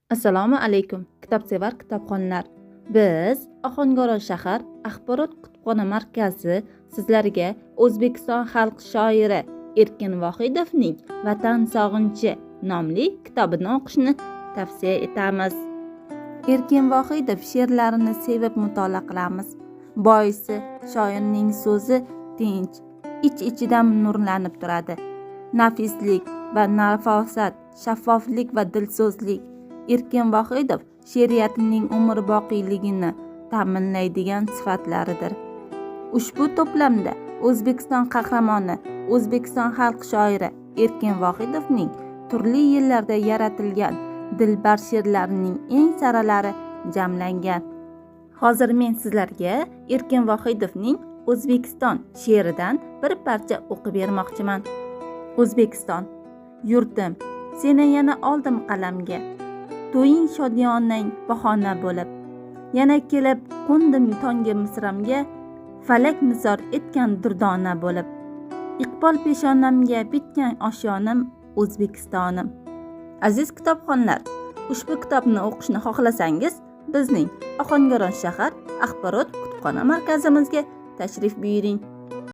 Assalomu alaykum, kitobsevar kitobxonlar. Biz Ohangaron shahar axborot kutubxona markazi sizlarga O'zbekiston xalq shoiri Erkin Vohidovning Vatan sog'inchi nomli kitobini o'qishni tavsiya etamiz. Erkin Vohidov she'rlarini sevib mutolaa qilamiz. Boisi shoirning so'zi tinch, ich-ichidan nurlanib turadi. Nafislik va nafosat, shaffoflik va dilso'zlik. Erkin Vohidov she'riyatining umrboqiyligini ta'minlaydigan sifatlaridir. Ushbu to'plamda O'zbekiston qahramoni, O'zbekiston xalq shoiri Erkin Vohidovning turli yillarda yaratilgan dilbar she'rlarining eng saralari jamlangan. Hozir men sizlarga Erkin Vohidovning O'zbekiston she'ridan bir parcha o'qib bermoqchiman. O'zbekiston, yurtim, seni yana oldim qalamga. To'ying shodiyonang bahona bo'lib, yana kelib qo'ndim tongi misramga, falak nizor etgan durdona bo'lib. Iqbol peshonamga bitgan osyonim O'zbekistonim. Aziz kitobxonlar, ushbu kitobni o'qishni xohlasangiz, bizning Ohangaron shahar axborot kutubxona markazimizga tashrif buyuring.